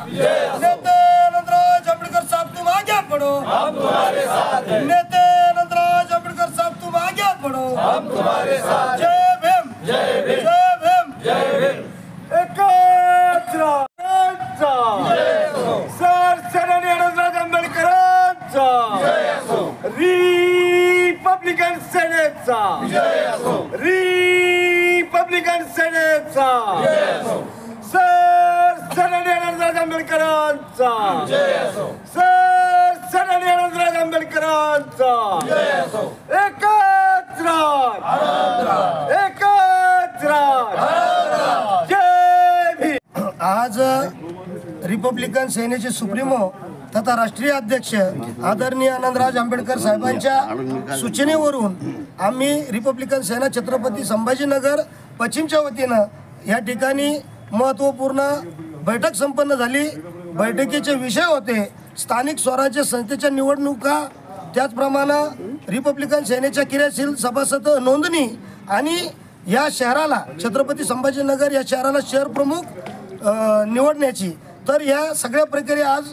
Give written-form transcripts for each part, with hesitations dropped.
नेते आनंदराज आंबेडकर साहब तुम आगे बढ़ो, हम तुम्हारे साथ हैं। नेते आनंदराज आंबेडकर साहब तुम आगे बढ़ो, हम तुम्हारे साथ। जय भीम, जय भीम, जय भीम, जय भीम। सर सन्माननीय आनंदराज आंबेडकरांचा रिपब्लिकन सेनेचा, रिपब्लिकन सेनेचा, सर सन्माननीय आनंदराज आंबेडकरांचा, सर सन्माननीय आनंदराज आंबेडकरांचा। एकच राज, एकच राज, जय भीम। आज रिपब्लिकन सेनेचे सुप्रीमो तथा राष्ट्रीय अध्यक्ष आदरणीय आनंदराज आंबेडकर साहेबांच्या सूचनेवरून आम्ही रिपब्लिकन सेना छत्रपती संभाजीनगर पश्चिमच्या वतीनं या ठिकाणी महत्त्वपूर्ण बैठक संपन्न झाली। बैठकीचे विषय होते स्थानिक स्वराज्य संस्थेच्या निवडणुका, त्याचप्रमाणे रिपब्लिकन सेनेच्या क्रियाशील सभासद नोंदणी आणि या शहराला छत्रपती संभाजीनगर या शहराला शहर प्रमुख निवडण्याची। तर या सगळ्या प्रक्रिया आज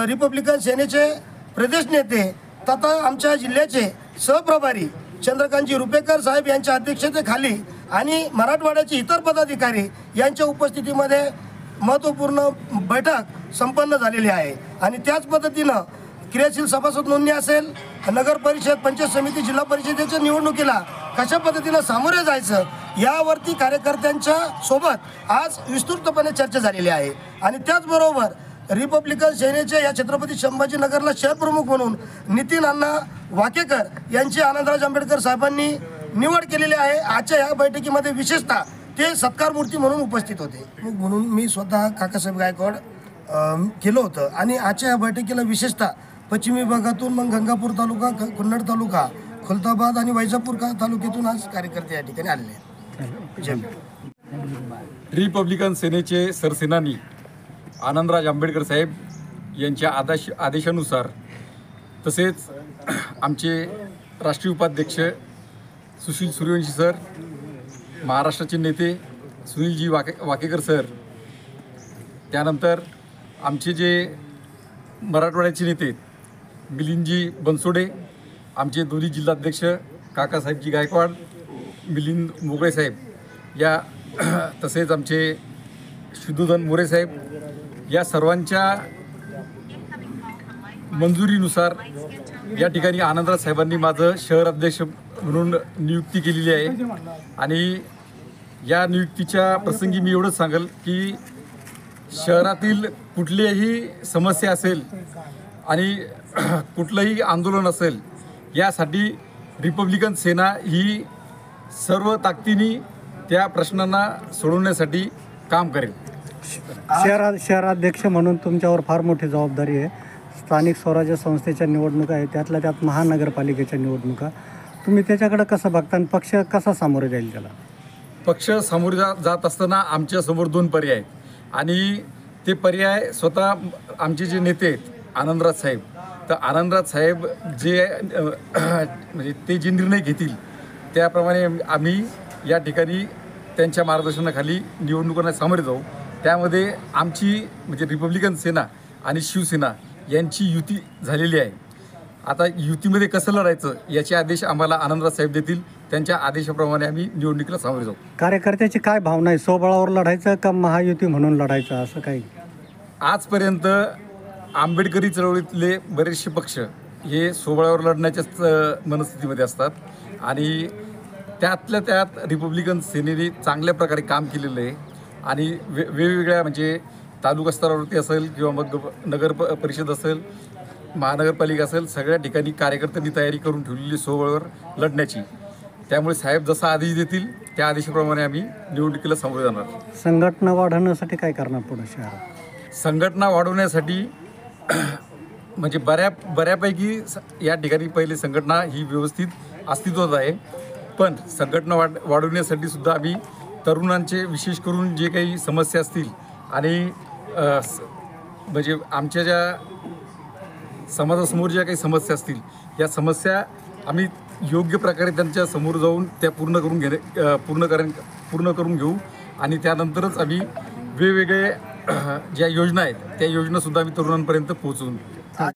रिपब्लिकन सेनेचे प्रदेश नेते तथा आमच्या जिल्ह्याचे सहप्रभारी चंद्रकांतजी रुपेकर साहेब यांच्या अध्यक्षतेखाली आणि मराठवाड्याचे इतर पदाधिकारी यांच्या उपस्थितीमध्ये महत्त्वपूर्ण बैठक संपन्न झालेली आहे। आणि त्याच पद्धतीनं क्रियाशील सभासद नोंदणी असेल, नगर परिषद, पंचायत समिती, जिल्हा परिषदेच्या निवडणुकीला कशा पद्धतीनं सामोरे जायचं यावरती कार्यकर्त्यांच्या सोबत आज विस्तृतपणे चर्चा झालेली आहे। आणि त्याचबरोबर रिपब्लिकन सेनेचे या छत्रपती संभाजीनगरला शहर प्रमुख म्हणून नितीन अण्णा वाकेकर यांची आनंदराज आंबेडकर साहेबांनी निवड केलेली आहे। आजच्या या बैठकीमध्ये विशेषतः ते सत्कार मूर्ती म्हणून उपस्थित होते, म्हणून मी स्वतः काकासाहेब गायकवाड केलं होतं। आणि आजच्या या बैठकीला विशेषतः पश्चिम विभागातून मग गंगापूर तालुका, कन्नड तालुका, खुलताबाद आणि वैजापूर तालुक्यातून आज कार्यकर्ते या ठिकाणी आलेले आहेत। रिपब्लिकन सेनेचे सरसेनानी आनंदराज आंबेडकर साहेब यांच्या आदेशानुसार, तसेच आमचे राष्ट्रीय उपाध्यक्ष सुशील सूर्यवंशी सर, महाराष्ट्राचे नेते सुनीलजी वाकेकर सर, त्यानंतर आमचे जे मराठवाड्याचे नेते मिलिंदजी बनसोडे, आमचे दोन्ही जिल्हाध्यक्ष काकासाहेबजी गायकवाड, मिलिंद मोगळे साहेब या, तसेच आमचे शुद्धोधन मोरे साहेब, या सर्वांच्या मंजुरीनुसार या ठिकाणी आनंदराज साहेबांनी माझं शहर अध्यक्ष म्हणून नियुक्ती केलेली आहे। आणि या नियुक्तीच्या प्रसंगी मी एवढंच सांगेल की शहरातील कुठलीही समस्या असेल आणि कुठलंही आंदोलन असेल, यासाठी रिपब्लिकन सेना ही सर्व ताकदीने त्या प्रश्नांना सोडवण्यासाठी काम करेल। शहराध्यक्ष म्हणून तुमच्यावर फार मोठी जबाबदारी आहे। स्थानिक स्वराज्य संस्थेच्या निवडणुका आहेत, त्यातल्या त्यात महानगरपालिकेच्या निवडणुका, तुम्ही त्याच्याकडे कसं बघता आणि पक्ष कसा सामोरे जाईल त्याला? पक्ष सामोरे जात असताना आमच्यासमोर दोन पर्याय आहेत आणि ते पर्याय स्वतः आमचे जे नेते आहेत आनंदराज साहेब, तर आनंदराज साहेब जे म्हणजे ते जे निर्णय घेतील त्याप्रमाणे आम्ही या ठिकाणी त्यांच्या मार्गदर्शनाखाली निवडणुकांना सामोरे जाऊ। त्यामध्ये आमची म्हणजे रिपब्लिकन सेना आणि शिवसेना यांची युती झालेली आहे। आता युतीमध्ये कसं लढायचं याचे आदेश आम्हाला आनंदराज साहेब देतील, त्यांच्या आदेशाप्रमाणे आम्ही निवडणुकीला सामोरे जाऊ। कार्यकर्त्याची काय भावना आहे, स्वबळावर लढायचं का महायुती म्हणून लढायचं, असं काही? आजपर्यंत आंबेडकरी चळवळीतले बरेचसे पक्ष हे स्वबळावर लढण्याच्याच मनस्थितीमध्ये असतात आणि त्यातल्या त्यात रिपब्लिकन सेनेने चांगल्या प्रकारे काम केलेलं आहे। आणि वेगवेगळ्या म्हणजे तालुका स्तरावरती असेल किंवा मग नगर परिषद असेल, महानगरपालिका असेल, सगळ्या ठिकाणी कार्यकर्त्यांनी तयारी करून ठेवलेली स्वबळावर लढण्याची। त्यामुळे साहेब जसा आदेश देतील त्या आदेशाप्रमाणे आम्ही निवडणुकीला सामोरे जाणार। संघटना वाढवण्यासाठी काय करणार पुढे शहरात? संघटना वाढवण्यासाठी म्हणजे बऱ्यापैकी या ठिकाणी पहिले संघटना ही व्यवस्थित अस्तित्वात आहे, पण संघटना वाढवण्यासाठी सुद्धा आम्ही तरुणांचे विशेष करून जे काही समस्या असतील आणि म्हणजे आमच्या ज्या समाजासमोर ज्या काही समस्या असतील या समस्या आम्ही योग्य प्रकारे त्यांच्या समोर जाऊन त्या पूर्ण करून घेऊ आणि त्यानंतरच आम्ही वेगवेगळे ज्या योजना आहेत त्या योजनासुद्धा आम्ही तरुणांपर्यंत पोहोचवून